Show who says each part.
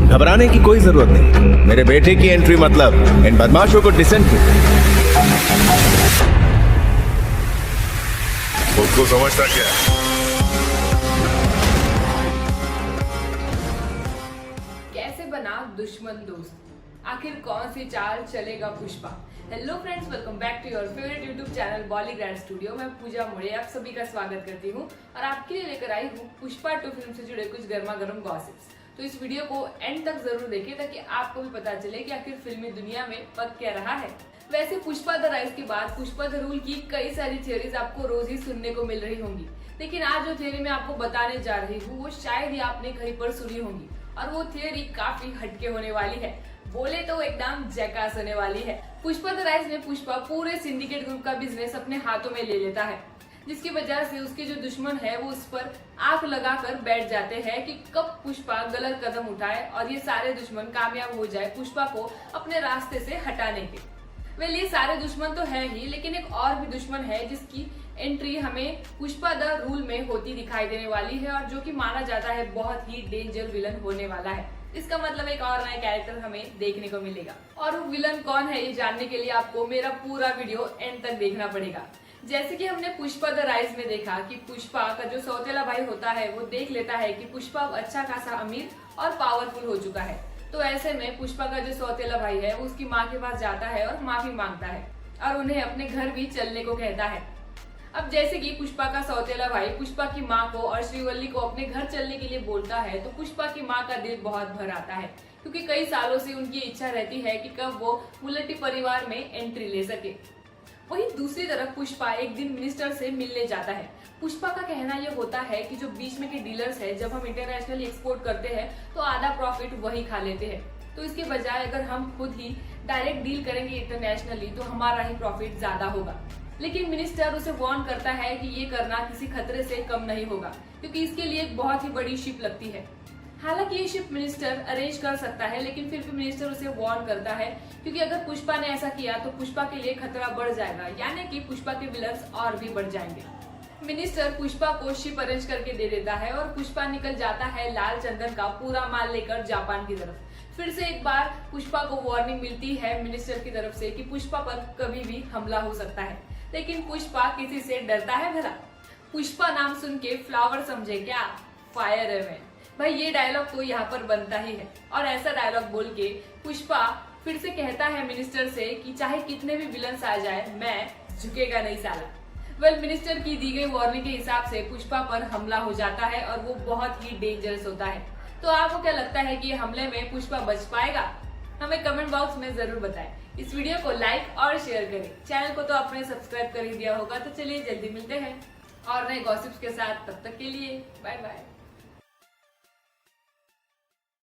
Speaker 1: घबराने की कोई जरूरत नहीं। मेरे बेटे की एंट्री मतलब इन बदमाशों को डिसेंट्री।
Speaker 2: उसको समझता क्या है?
Speaker 3: कैसे बना दुश्मन दोस्त, आखिर कौन सी चाल चलेगा Pushpa. Hello friends, welcome back to your favourite YouTube channel Bollygrad studio. मैं पूजा मुड़े आप सभी का स्वागत करती हूँ और आपके लिए लेकर आई हूँ पुष्पा 2 फिल्म से जुड़े कुछ गर्मा गर्म गॉसिप्स। तो इस वीडियो को एंड तक जरूर देखें ताकि आपको भी पता चले कि आखिर फिल्मी दुनिया में पक क्या रहा है। वैसे पुष्पा द राइज के बाद पुष्पा द रूल की कई सारी थियरीज आपको रोज ही सुनने को मिल रही होंगी, लेकिन आज जो थियरी मैं आपको बताने जा रही हूँ वो शायद ही आपने कहीं पर सुनी होंगी और वो थियरी काफी हटके होने वाली है। बोले तो एकदम जैकास होने वाली है। पुष्पा द राइज में पुष्पा पूरे सिंडिकेट ग्रुप का बिजनेस अपने हाथों में ले लेता है, जिसकी वजह से उसके जो दुश्मन है वो उस पर आंख लगाकर बैठ जाते हैं कि कब पुष्पा गलत कदम उठाए और ये सारे दुश्मन कामयाब हो जाए पुष्पा को अपने रास्ते से हटाने के। वेल, ये सारे दुश्मन तो है ही, लेकिन एक और भी दुश्मन है जिसकी एंट्री हमें पुष्पा द रूल में होती दिखाई देने वाली है और जो कि माना जाता है बहुत ही डेंजर विलन होने वाला है। इसका मतलब एक और नया कैरेक्टर हमें देखने को मिलेगा और वो विलन कौन है ये जानने के लिए आपको मेरा पूरा वीडियो एंड तक देखना पड़ेगा। जैसे कि हमने पुष्पा द राइज में देखा कि पुष्पा का जो सौतेला भाई होता है वो देख लेता है कि पुष्पा अच्छा खासा अमीर और पावरफुल हो चुका है, तो ऐसे में पुष्पा का जो सौतेला भाई है वो उसकी माँ के पास जाता है और माफी मांगता है और उन्हें अपने घर भी चलने को कहता है। अब जैसे कि पुष्पा का सौतेला भाई पुष्पा की माँ को और श्रीवल्ली को अपने घर चलने के लिए बोलता है तो पुष्पा की माँ का दिल बहुत भर आता है, क्योंकि कई सालों से उनकी इच्छा रहती है कि कब वो मुलट्टी परिवार में एंट्री ले सके। वहीं दूसरी तरफ पुष्पा एक दिन मिनिस्टर से मिलने जाता है। पुष्पा का कहना यह होता है कि जो बीच में के डीलर्स है, जब हम इंटरनेशनली एक्सपोर्ट करते हैं तो आधा प्रॉफिट वही खा लेते हैं, तो इसके बजाय अगर हम खुद ही डायरेक्ट डील करेंगे इंटरनेशनली तो हमारा ही प्रॉफिट ज्यादा होगा। लेकिन मिनिस्टर उसे वार्न करता है कि ये करना किसी खतरे से कम नहीं होगा, क्योंकि इसके लिए एक बहुत ही बड़ी शिप लगती है। हालांकि ये शिप मिनिस्टर अरेंज कर सकता है, लेकिन फिर भी मिनिस्टर उसे वार्न करता है, क्योंकि अगर पुष्पा ने ऐसा किया तो पुष्पा के लिए खतरा बढ़ जाएगा, यानी कि पुष्पा के विलन्स और भी बढ़ जाएंगे। मिनिस्टर पुष्पा को शिप अरेंज करके दे देता है और पुष्पा निकल जाता है लाल चंदन का पूरा माल लेकर जापान की तरफ। फिर से एक बार पुष्पा को वार्निंग मिलती है मिनिस्टर की तरफ से कि पुष्पा पर कभी भी हमला हो सकता है, लेकिन पुष्पा किसी से डरता है भला? पुष्पा नाम सुन के फ्लावर समझे क्या, फायर है मैं भाई। ये डायलॉग तो यहाँ पर बनता ही है और ऐसा डायलॉग बोल के पुष्पा फिर से कहता है मिनिस्टर से कि चाहे कितने भी विलन्स आ जाए मैं झुकेगा नहीं साला। वेल, मिनिस्टर की दी गई वार्निंग के हिसाब से पुष्पा पर हमला हो जाता है और वो बहुत ही डेंजरस होता है। तो आपको क्या लगता है कि हमले में पुष्पा बच पाएगा? हमें कमेंट बॉक्स में जरूर बताएं। इस वीडियो को लाइक और शेयर करें। चैनल को तो आपने सब्सक्राइब कर ही दिया होगा, तो चलिए जल्दी मिलते हैं और नए गॉसिप्स के साथ। तब तक के लिए बाय बाय।